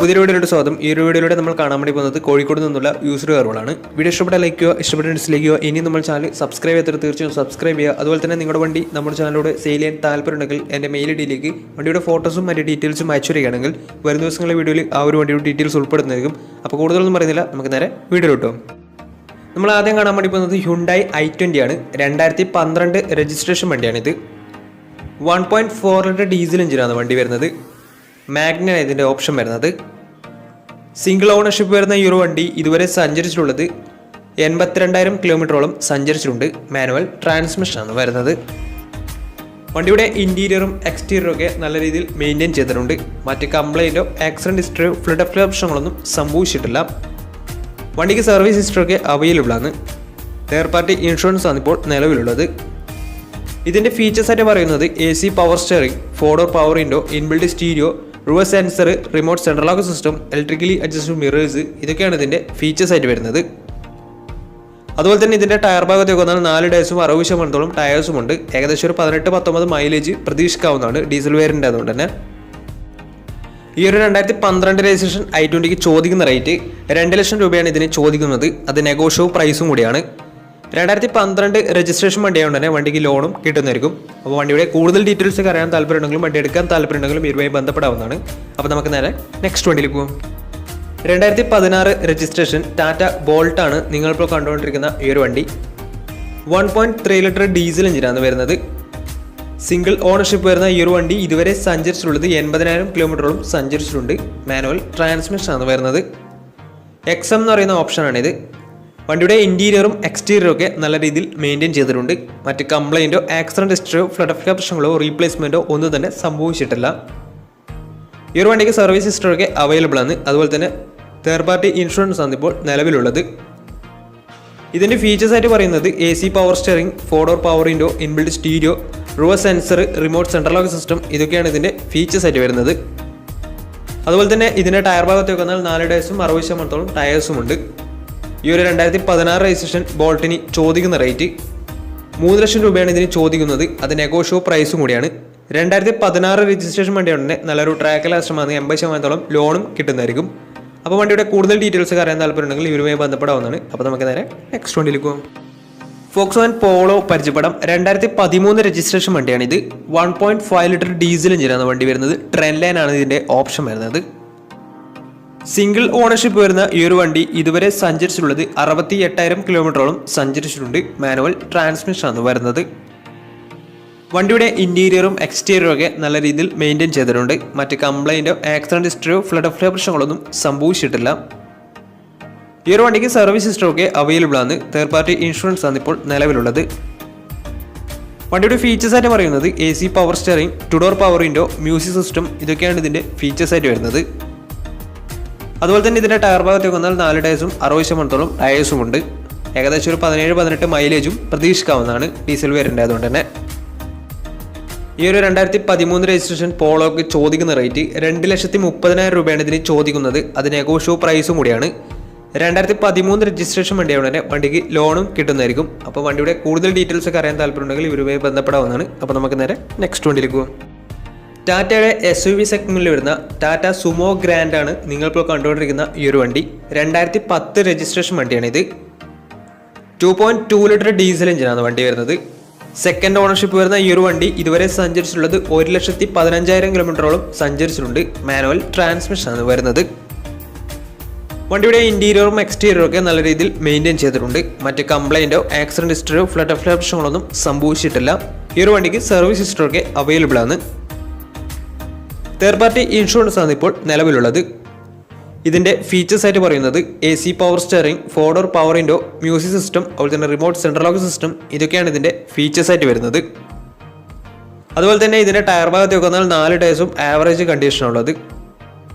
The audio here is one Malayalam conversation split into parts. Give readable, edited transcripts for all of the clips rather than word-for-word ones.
പുതിയ വീഡിയോയുടെ സ്വാഗതം. ഈ ഒരു വീഡിയോയിലൂടെ നമ്മൾ കാണാൻ വേണ്ടി പോകുന്നത് കോഴിക്കോട് നിന്നുള്ള യൂസർ കാറുകളാണ്. വീഡിയോ ഇഷ്ടപ്പെട്ട ലൈക്ക് ചെയ്യുക, ഇഷ്ടപ്പെട്ട ഡിസ്ലൈക്ക് ചെയ്യുക. ഇനി നമ്മൾ ചാനൽ സബ്സ്ക്രൈബ് ചെയ്യാത്ത തീർച്ചയായും സബ്സ്ക്രൈബ് ചെയ്യുക. അതുപോലെ തന്നെ നിങ്ങളുടെ വണ്ടി നമ്മുടെ ചാനലിലൂടെ സെയിൽ ചെയ്യാൻ താല്പര്യമുണ്ടെങ്കിൽ എൻ്റെ മെയിൽ ഐഡിയിലേക്ക് വണ്ടിയുടെ ഫോട്ടോസും മറ്റ് ഡീറ്റെയിൽസും അയച്ചു വരികയാണെങ്കിൽ വരും ദിവസങ്ങളിലെ വീഡിയോയിൽ ആ ഒരു വണ്ടിയുടെ ഡീറ്റെയിൽസ് ഉൾപ്പെടുന്നതായിരിക്കും. അപ്പോൾ കൂടുതലൊന്നും പറയുന്നില്ല, നമുക്ക് നേരെ വീഡിയോ കിട്ടും. നമ്മൾ ആദ്യം കാണാൻ വേണ്ടി പോകുന്നത് ഹ്യുണ്ടായി i20 ആണ്. 2012 രജിസ്ട്രേഷൻ വണ്ടിയാണിത്. 1.4 ലിറ്റർ ഡീസൽ എഞ്ചിനാണ് വണ്ടി വരുന്നത്. മാഗ്നയാണ് ഇതിൻ്റെ ഓപ്ഷൻ വരുന്നത്. സിംഗിൾ ഓണർഷിപ്പ് വരുന്ന ഈ ഒരു വണ്ടി ഇതുവരെ സഞ്ചരിച്ചിട്ടുള്ളത് 82,000 കിലോമീറ്ററോളം സഞ്ചരിച്ചിട്ടുണ്ട്. മാനുവൽ ട്രാൻസ്മിഷനാണ് വരുന്നത്. വണ്ടിയുടെ ഇൻറ്റീരിയറും എക്സ്റ്റീരിയറും ഒക്കെ നല്ല രീതിയിൽ മെയിൻറ്റെയിൻ ചെയ്തിട്ടുണ്ട്. മറ്റ് കംപ്ലൈൻറ്റോ ആക്സിഡൻറ്റ് ഹിസ്റ്ററിയോ ഫ്ലഡ് പ്രശ്നങ്ങളൊന്നും സംഭവിച്ചിട്ടില്ല. വണ്ടിക്ക് സർവീസ് ഹിസ്റ്ററൊക്കെ അവൈലബിൾ ആണ്. തേർഡ് പാർട്ടി ഇൻഷുറൻസ് ആണ് ഇപ്പോൾ നിലവിലുള്ളത്. ഇതിൻ്റെ ഫീച്ചേഴ്സ് ആയിട്ട് പറയുന്നത് AC power steering, 4 door power window, inbuilt stereo, reverse sensor, remote central lock system, electrically adjustable mirrors, ഇതൊക്കെയാണ് ഇതിൻ്റെ ഫീച്ചേഴ്സ് ആയിട്ട് വരുന്നത്. അതുപോലെ തന്നെ ഇതിൻ്റെ ടയർ ഭാഗത്തേക്ക് വന്നാൽ 4 ടയർസും 60% ടയേഴ്സും ഉണ്ട്. ഏകദേശം ഒരു 18-19 മൈലേജ് പ്രതീക്ഷിക്കാവുന്നതാണ് ഡീസൽ വേരിയൻ്റ് ആയതുകൊണ്ട് തന്നെ. ഈ ഒരു 2012 രജിസ്ട്രേഷൻ i20ക്ക് ചോദിക്കുന്ന റേറ്റ് 2 ലക്ഷം രൂപയാണ് ഇതിന് ചോദിക്കുന്നത്. അത് നെഗോഷ്യബിൾ പ്രൈസും കൂടിയാണ്. 2012 രജിസ്ട്രേഷൻ വണ്ടിയായതുകൊണ്ട് തന്നെ വണ്ടിക്ക് ലോണും കിട്ടുന്നതായിരിക്കും. അപ്പോൾ വണ്ടിയുടെ കൂടുതൽ ഡീറ്റെയിൽസ് ഒക്കെ അറിയാൻ താല്പര്യമുണ്ടെങ്കിലും വണ്ടി എടുക്കാൻ താല്പര്യമുണ്ടെങ്കിലും ഇതുമായി ബന്ധപ്പെടാവുന്നതാണ്. അപ്പോൾ നമുക്ക് നേരെ നെക്സ്റ്റ് വണ്ടിയിലേക്ക് പോകും. 2016 രജിസ്ട്രേഷൻ ടാറ്റ ബോൾട്ട് ആണ് നിങ്ങളിപ്പോൾ കണ്ടുകൊണ്ടിരിക്കുന്ന ഈ ഒരു വണ്ടി. 1.3 ലിറ്റർ ഡീസൽ എഞ്ചിനാണ് വരുന്നത്. സിംഗിൾ ഓണർഷിപ്പ് വരുന്ന ഈ ഒരു വണ്ടി ഇതുവരെ സഞ്ചരിച്ചിട്ടുള്ളത് 80,000 കിലോമീറ്ററോളം സഞ്ചരിച്ചിട്ടുണ്ട്. മാനുവൽ ട്രാൻസ്മിഷനാണ് വരുന്നത്. XM എന്ന് പറയുന്ന ഓപ്ഷനാണിത്. വണ്ടിയുടെ ഇൻറ്റീരിയറും എക്സ്റ്റീരിയറും ഒക്കെ നല്ല രീതിയിൽ മെയിൻറ്റെയിൻ ചെയ്തിട്ടുണ്ട്. മറ്റ് കംപ്ലൈൻറ്റോ ആക്സിഡൻറ്റ് ഹിസ്റ്ററിയോ ഫ്ലഡ് പ്രശ്നങ്ങളോ റീപ്ലേസ്മെൻറ്റോ ഒന്നും തന്നെ സംഭവിച്ചിട്ടില്ല. ഈ ഒരു വണ്ടിക്ക് സർവീസ് ഹിസ്റ്ററൊക്കെ അവൈലബിൾ ആണ്. അതുപോലെ തന്നെ തേർഡ് പാർട്ടി ഇൻഷുറൻസ് ആണ് ഇപ്പോൾ നിലവിലുള്ളത്. ഇതിൻ്റെ ഫീച്ചേഴ്സ് ആയിട്ട് പറയുന്നത് AC power steering, 4 door power window, inbuilt stereo, reverse sensor, remote central lock system, ഇതൊക്കെയാണ് ഇതിൻ്റെ ഫീച്ചേഴ്സ് ആയിട്ട് വരുന്നത്. അതുപോലെ തന്നെ ഇതിൻ്റെ ടയർ ഭാഗത്തേക്ക് വന്നാൽ 4 ടയർസും 60% ടയേഴ്സും ഉണ്ട്. ഈ ഒരു 2016 രജിസ്ട്രേഷൻ ബോൾട്ടിന് ചോദിക്കുന്ന റേറ്റ് 3 ലക്ഷം രൂപയാണ് ഇതിന് ചോദിക്കുന്നത്. അത് നെഗോഷ്യബിൾ പ്രൈസും കൂടിയാണ്. 2016 രജിസ്ട്രേഷൻ വണ്ടിയുണ്ട്. നല്ലൊരു ട്രാക്ക് ലാസ്റ്റമാണ്. 80% ലോണും കിട്ടുന്നതായിരിക്കും. അപ്പോൾ വണ്ടിയുടെ കൂടുതൽ ഡീറ്റെയിൽസ് അറിയാൻ താല്പര്യമുണ്ടെങ്കിൽ ഇവരുമായി ബന്ധപ്പെടാവുന്നതാണ്. അപ്പോൾ നമുക്ക് നേരെ നെക്സ്റ്റ് വണ്ടിയിലേക്ക് പോകും. ഫോക്സ്വാഗൻ പോളോ പരിചയപ്പെടാം. 2013 രജിസ്ട്രേഷൻ വണ്ടിയാണിത്. 1.5 ലിറ്റർ ഡീസൽ എഞ്ചിനാണ് വണ്ടി വരുന്നത്. ട്രെൻഡ് ലൈൻ ആണ് ഇതിൻ്റെ ഓപ്ഷൻ വരുന്നത്. സിംഗിൾ ഓണർഷിപ്പ് വരുന്ന ഈ ഒരു വണ്ടി ഇതുവരെ സഞ്ചരിച്ചിട്ടുള്ളത് 68,000 കിലോമീറ്ററോളം സഞ്ചരിച്ചിട്ടുണ്ട്. മാനുവൽ ട്രാൻസ്മിഷനാണ് വരുന്നത്. വണ്ടിയുടെ ഇൻറ്റീരിയറും എക്സ്റ്റീരിയറും ഒക്കെ നല്ല രീതിയിൽ മെയിൻറ്റെയിൻ ചെയ്തിട്ടുണ്ട്. മറ്റ് കംപ്ലൈൻറ്റോ ആക്സിഡൻറ്റ് ഹിസ്റ്ററിയോ ഫ്ലഡ് പ്രശ്നങ്ങളൊന്നും സംഭവിച്ചിട്ടില്ല. ഈ ഒരു വണ്ടിക്ക് സർവീസ് ഹിസ്റ്ററൊക്കെ അവൈലബിൾ ആണ്. തേർഡ് പാർട്ടി ഇൻഷുറൻസ് ആണ് ഇപ്പോൾ നിലവിലുള്ളത്. വണ്ടിയുടെ ഫീച്ചേഴ്സ് ആയിട്ട് പറയുന്നത് AC power steering, 2 door power window, music system, ഇതൊക്കെയാണ് ഇതിൻ്റെ ഫീച്ചേഴ്സ് ആയിട്ട് വരുന്നത്. അതുപോലെ തന്നെ ഇതിൻ്റെ ടയർ ഭാഗത്തേക്ക് വന്നാൽ 4 ടയർസും 60% ടയേഴ്സും ഉണ്ട്. ഏകദേശം ഒരു 17-18 മൈലേജും പ്രതീക്ഷിക്കാവുന്നതാണ് ഡീസൽ വേരിയൻ്റ് ആയതുകൊണ്ട് തന്നെ. ഈ ഒരു 2013 രജിസ്ട്രേഷൻ പോളോക്ക് ചോദിക്കുന്ന റേറ്റ് 2,30,000 രൂപയാണ് ഇതിന് ചോദിക്കുന്നത്. അത് നെഗോഷ്യബിൾ പ്രൈസും കൂടിയാണ്. 2013 രജിസ്ട്രേഷൻ വണ്ടിയായതുകൊണ്ട് തന്നെ വണ്ടിക്ക് ലോണും കിട്ടുന്നതായിരിക്കും. അപ്പോൾ വണ്ടിയുടെ കൂടുതൽ ഡീറ്റെയിൽസ് ഒക്കെ അറിയാൻ താല്പര്യമുണ്ടെങ്കിൽ ഇവരുമായി ബന്ധപ്പെടാവുന്നതാണ്. അപ്പോൾ നമുക്ക് നേരെ നെക്സ്റ്റ് വണ്ടിയിലേക്ക് പോകും. ടാറ്റയുടെ SUV സെഗ്മെന്റിൽ വരുന്ന ടാറ്റ സുമോ ഗ്രാൻഡ് ആണ് നിങ്ങളിപ്പോൾ കണ്ടുകൊണ്ടിരിക്കുന്ന ഈ ഒരു വണ്ടി. 2010 രജിസ്ട്രേഷൻ വണ്ടിയാണിത്. 2.2 ലിറ്റർ ഡീസൽ എഞ്ചിനാണ് വണ്ടി വരുന്നത്. സെക്കൻഡ് ഓണർഷിപ്പ് വരുന്ന ഈ ഒരു വണ്ടി ഇതുവരെ സഞ്ചരിച്ചിട്ടുള്ളത് 1,15,000 കിലോമീറ്ററോളം സഞ്ചരിച്ചിട്ടുണ്ട്. മാനുവൽ ട്രാൻസ്മിഷനാണ് വരുന്നത്. വണ്ടിയുടെ ഇൻറ്റീരിയറും എക്സ്റ്റീരിയറും ഒക്കെ നല്ല രീതിയിൽ മെയിൻറ്റെയിൻ ചെയ്തിട്ടുണ്ട്. മറ്റ് കംപ്ലൈൻറ്റോ ആക്സിഡൻറ്റ് ഹിസ്റ്ററിയോ ഫ്ലഡ് പ്രശ്നങ്ങളൊന്നും സംഭവിച്ചിട്ടില്ല. ഈ ഒരു വണ്ടിക്ക് സർവീസ് ഹിസ്റ്ററൊക്കെ അവൈലബിൾ ആണ്. തേർഡ് പാർട്ടി ഇൻഷുറൻസ് ആണ് ഇപ്പോൾ നിലവിലുള്ളത്. ഇതിൻ്റെ ഫീച്ചേഴ്സ് ആയിട്ട് പറയുന്നത് AC power steering, 4 door power window, music system, അതുപോലെ തന്നെ റിമോട്ട് സെൻട്രൽ ലോക്ക് സിസ്റ്റം, ഇതൊക്കെയാണ് ഇതിൻ്റെ ഫീച്ചേഴ്സ് ആയിട്ട് വരുന്നത്. അതുപോലെ തന്നെ ഇതിൻ്റെ ടയർ ഭാഗത്തേക്ക് വന്നാൽ 4 ടയർസും ആവറേജ് കണ്ടീഷനുള്ളത്.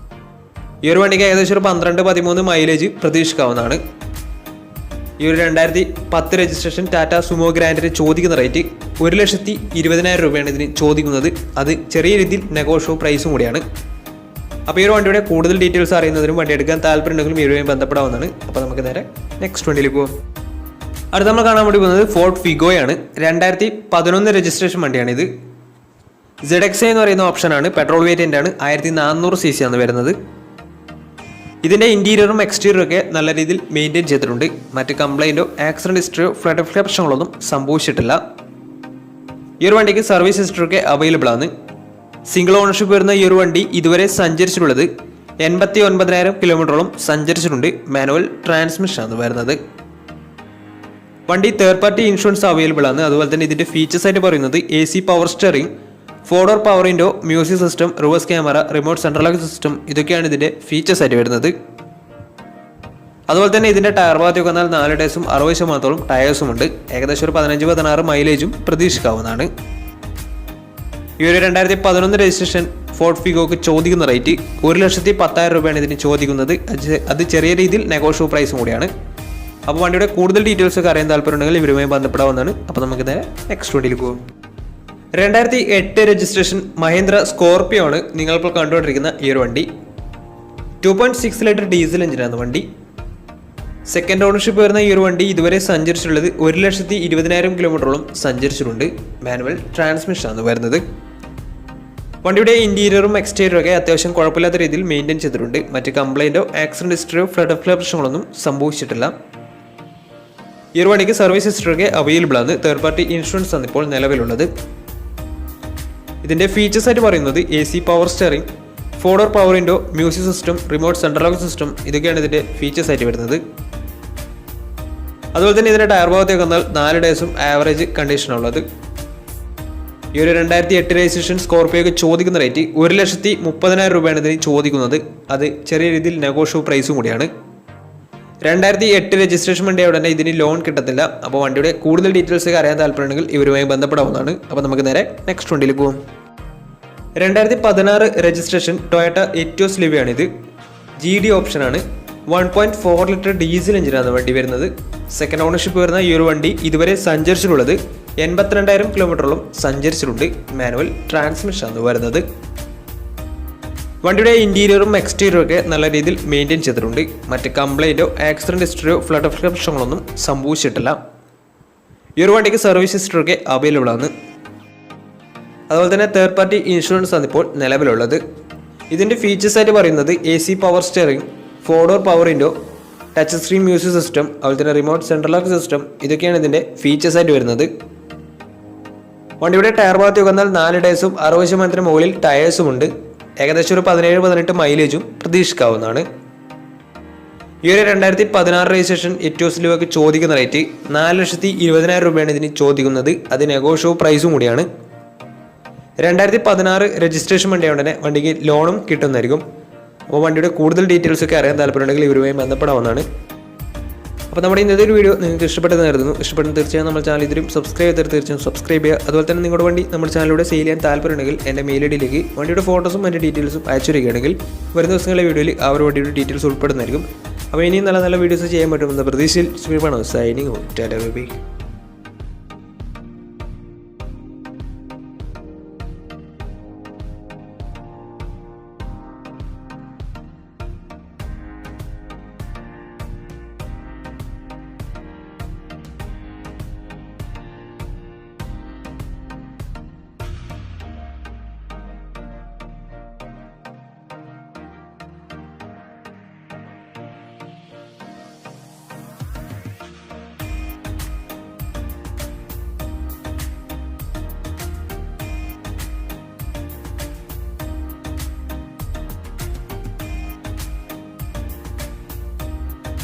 ഈ ഒരു വണ്ടിക്ക് ഏകദേശം ഒരു 12-13 മൈലേജ് പ്രതീക്ഷിക്കാവുന്നതാണ്. ഈ ഒരു 2010 രജിസ്ട്രേഷൻ ടാറ്റ സുമോ ഗ്രാൻഡിന് ചോദിക്കുന്ന റേറ്റ് 1,20,000 രൂപയാണ് ഇതിന് ചോദിക്കുന്നത്. അത് ചെറിയ രീതിയിൽ നെഗോഷ്യബിൾ പ്രൈസും കൂടിയാണ്. അപ്പോൾ ഈ ഒരു വണ്ടിയുടെ കൂടുതൽ ഡീറ്റെയിൽസ് അറിയുന്നതിനും വണ്ടി എടുക്കാൻ താല്പര്യമുണ്ടെങ്കിലും ഇവരുമായി ബന്ധപ്പെടാവുന്നതാണ്. അപ്പോൾ നമുക്ക് നേരെ നെക്സ്റ്റ് വണ്ടിയിലേക്ക് പോകും. അടുത്ത നമ്മൾ കാണാൻ വേണ്ടി പോകുന്നത് ഫോർഡ് ഫിഗോയാണ്. 2011 രജിസ്ട്രേഷൻ വണ്ടിയാണിത്. ZXA എന്ന് പറയുന്ന ഓപ്ഷനാണ്. പെട്രോൾ വേരിയൻ്റ് ആണ്. 1400 cc ആണ് വരുന്നത്. ഇതിൻ്റെ ഇൻറ്റീരിയറും എക്സ്റ്റീരിയറും ഒക്കെ നല്ല രീതിയിൽ മെയിൻറ്റെയിൻ ചെയ്തിട്ടുണ്ട്. മറ്റ് കംപ്ലൈൻറ്റോ ആക്സിഡൻറ്റ് ഹിസ്റ്ററിയോ ഫ്ലഡ് പ്രശ്നങ്ങളൊന്നും സംഭവിച്ചിട്ടില്ല. ഈ ഒരു വണ്ടിക്ക് സർവീസ് ഹിസ്റ്ററി ഒക്കെ അവൈലബിൾ ആണ്. സിംഗിൾ ഓണർഷിപ്പ് വരുന്ന ഈ ഒരു വണ്ടി ഇതുവരെ സഞ്ചരിച്ചിട്ടുള്ളത് 89,000 കിലോമീറ്ററോളം സഞ്ചരിച്ചിട്ടുണ്ട്. മാനുവൽ ട്രാൻസ്മിഷൻ ആണ് വരുന്നത്. വണ്ടി തേർഡ് പാർട്ടി ഇൻഷുറൻസ് അവൈലബിൾ ആണ്. അതുപോലെ തന്നെ ഇതിൻ്റെ ഫീച്ചേഴ്സ് ആയിട്ട് പറയുന്നത് AC power steering, 4-door power window, music system, reverse camera, remote central lock system, ഇതൊക്കെയാണ് ഇതിൻ്റെ ഫീച്ചേഴ്സ് ആയിട്ട് വരുന്നത്. അതുപോലെ തന്നെ ഇതിൻ്റെ ടയർ ഭാഗത്തേക്ക് വന്നാൽ 4 ടയർസും 60% ടയേഴ്സും ഉണ്ട്. ഏകദേശം ഒരു 15-16 മൈലേജും പ്രതീക്ഷിക്കാവുന്നതാണ്. ഈ ഒരു 2011 രജിസ്ട്രേഷൻ ഫോർഡ് ഫിഗോക്ക് ചോദിക്കുന്ന റേറ്റ് 1,10,000 രൂപയാണ് ഇതിന് ചോദിക്കുന്നത്. അത് ചെറിയ രീതിയിൽ നെഗോഷ്യബിൾ പ്രൈസും കൂടിയാണ്. അപ്പോൾ വണ്ടിയുടെ കൂടുതൽ ഡീറ്റെയിൽസ് ഒക്കെ അറിയാൻ താല്പര്യമുണ്ടെങ്കിൽ ഇവരുമായി ബന്ധപ്പെടാവുന്നതാണ്. അപ്പോൾ നമുക്ക് നേരെ നെക്സ്റ്റ് വണ്ടിയിൽ പോകും. 2008 രജിസ്ട്രേഷൻ മഹീന്ദ്ര സ്കോർപിയോ ആണ് നിങ്ങളിപ്പോൾ കണ്ടുകൊണ്ടിരിക്കുന്ന ഈ ഒരു വണ്ടി. 2.6 ലിറ്റർ ഡീസൽ എഞ്ചിനാണ് വണ്ടി. സെക്കൻഡ് ഓണർഷിപ്പ് വരുന്ന ഈ ഒരു വണ്ടി ഇതുവരെ സഞ്ചരിച്ചിട്ടുള്ളത് 1,20,000 കിലോമീറ്ററോളം സഞ്ചരിച്ചിട്ടുണ്ട്. മാനുവൽ ട്രാൻസ്മിഷൻ ആണ് വരുന്നത്. വണ്ടിയുടെ ഇൻറ്റീരിയറും എക്സ്റ്റീരിയറും ഒക്കെ അത്യാവശ്യം കുഴപ്പമില്ലാത്ത രീതിയിൽ മെയിൻറ്റെയിൻ ചെയ്തിട്ടുണ്ട്. മറ്റ് കംപ്ലൈൻറ്റോ ആക്സിഡൻറ്റ് ഹിസ്റ്ററിയോ ഫ്ലഡ് പ്രശ്നങ്ങളൊന്നും സംഭവിച്ചിട്ടില്ല. ഈ ഒരു വണ്ടിക്ക് സർവീസ് ഹിസ്റ്ററി ഒക്കെ അവൈലബിൾ ആണ്. തേർഡ് പാർട്ടി ഇൻഷുറൻസ് ആണ് ഇപ്പോൾ നിലവിലുള്ളത്. ഇതിൻ്റെ ഫീച്ചേഴ്സ് ആയിട്ട് പറയുന്നത് AC power steering, 4-door power window, music system, remote central lock system, ഇതൊക്കെയാണ് ഇതിൻ്റെ ഫീച്ചേഴ്സ് ആയിട്ട് വരുന്നത്. അതുപോലെ തന്നെ ഇതിൻ്റെ ടയർ ഭാഗത്തേക്ക് വന്നാൽ 4 ടയർസും ആവറേജ് കണ്ടീഷനുള്ളത്. ഈ ഒരു 2008 രജിസ്ട്രേഷൻ സ്കോർപിയോക്ക് ചോദിക്കുന്ന റേറ്റ് 1,30,000 രൂപയാണ് ഇതിന് ചോദിക്കുന്നത്. അത് ചെറിയ രീതിയിൽ നെഗോഷ്യബിൾ പ്രൈസും കൂടിയാണ്. 2008 രജിസ്ട്രേഷൻ വണ്ടിയായ ഉടനെ ഇതിന് ലോൺ കിട്ടത്തില്ല. അപ്പോൾ വണ്ടിയുടെ കൂടുതൽ ഡീറ്റെയിൽസ് ഒക്കെ അറിയാൻ താല്പര്യമുണ്ടെങ്കിൽ ഇവരുമായി ബന്ധപ്പെടാവുന്നതാണ്. അപ്പോൾ നമുക്ക് നേരെ നെക്സ്റ്റ് വണ്ടിയിൽ പോകും. 2016 രജിസ്ട്രേഷൻ ടൊയോട്ട എറ്റിയോസ് ലിവിയാണിത്. GD ഓപ്ഷനാണ്. 1.4 ലിറ്റർ ഡീസൽ എഞ്ചിനാണ് വണ്ടി വരുന്നത്. സെക്കൻഡ് ഓണർഷിപ്പ് വരുന്ന ഈ ഒരു വണ്ടി ഇതുവരെ സഞ്ചരിച്ചിട്ടുള്ളത് 82,000 കിലോമീറ്ററോളം സഞ്ചരിച്ചിട്ടുണ്ട്. മാനുവൽ ട്രാൻസ്മിഷൻ ആണ് വരുന്നത്. വണ്ടിയുടെ ഇൻറ്റീരിയറും എക്സ്റ്റീരിയറും ഒക്കെ നല്ല രീതിയിൽ മെയിൻറ്റെയിൻ ചെയ്തിട്ടുണ്ട്. മറ്റ് കംപ്ലൈൻറ്റോ ആക്സിഡൻറ്റ് ഹിസ്റ്ററിയോ ഫ്ലഡ് പ്രശ്നങ്ങളൊന്നും സംഭവിച്ചിട്ടില്ല. ഈ ഒരു വണ്ടിക്ക് സർവീസ് ഹിസ്റ്ററി ഒക്കെ അവൈലബിൾ ആണ്. അതുപോലെ തന്നെ തേർഡ് പാർട്ടി ഇൻഷുറൻസ് ആണ് ഇപ്പോൾ നിലവിലുള്ളത്. ഇതിൻ്റെ ഫീച്ചേഴ്സ് ആയിട്ട് പറയുന്നത് AC power steering, 4-door power window, touch screen music system, അതുപോലെ തന്നെ റിമോട്ട് സെൻട്രൽ ലോക്ക് സിസ്റ്റം, ഇതൊക്കെയാണ് ഇതിൻ്റെ ഫീച്ചേഴ്സ് ആയിട്ട് വരുന്നത്. വണ്ടിയുടെ ടയർ ഭാഗത്തേക്ക് വന്നാൽ 4 ടയർസും 60% മുകളിൽ ടയേഴ്സും ഉണ്ട്. ഏകദേശം ഒരു 17-18 മൈലേജും പ്രതീക്ഷിക്കാവുന്നതാണ്. ഈ ഒരു 2016 രജിസ്ട്രേഷൻ എറ്റിയോസ് ലിവോക്ക് ചോദിക്കുന്ന റേറ്റ് 4,20,000 രൂപയാണ് ഇതിന് ചോദിക്കുന്നത്. അത് നെഗോഷ്യബിൾ പ്രൈസും കൂടിയാണ്. 2016 രജിസ്ട്രേഷൻ വണ്ടിയായതുകൊണ്ട് തന്നെ വണ്ടിക്ക് ലോണും കിട്ടുന്നതായിരിക്കും. അപ്പോൾ വണ്ടിയുടെ കൂടുതൽ ഡീറ്റെയിൽസ് ഒക്കെ അറിയാൻ താല്പര്യമുണ്ടെങ്കിൽ ഇവരുമായി ബന്ധപ്പെടാവുന്നതാണ്. അപ്പോൾ നമ്മുടെ ഇന്നത്തെ ഒരു വീഡിയോ നിങ്ങൾക്ക് ഇഷ്ടപ്പെട്ടെന്ന് കരുതുന്നു. ഇഷ്ടപ്പെടുന്ന തീർച്ചയായും നമ്മുടെ ചാനൽ ഇതിലും സബ്സ്ക്രൈബ് ചെയ്ത് തീർച്ചയായും സബ്സ്ക്രൈബ് ചെയ്യുക. അതുപോലെ തന്നെ നിങ്ങളുടെ വണ്ടി നമ്മുടെ ചാനലിലൂടെ സെയിൽ ചെയ്യാൻ താല്പര്യമുണ്ടെങ്കിൽ എൻ്റെ മെയിൽ ഐഡിയിലേക്ക് വണ്ടിയുടെ ഫോട്ടോസും അതിൻ്റെ ഡീറ്റെയിൽസും അയച്ചിരിക്കുകയാണെങ്കിൽ വരും ദിവസങ്ങളിലെ വീഡിയോയിൽ ആ ഒരു വണ്ടിയുടെ ഡീറ്റെയിൽസ് ഉൾപ്പെടുന്നതായിരിക്കും. അപ്പോൾ ഇനിയും നല്ല നല്ല വീഡിയോസ് ചെയ്യാൻ പറ്റുമെന്ന പ്രതീക്ഷയിൽ സൈനിങ്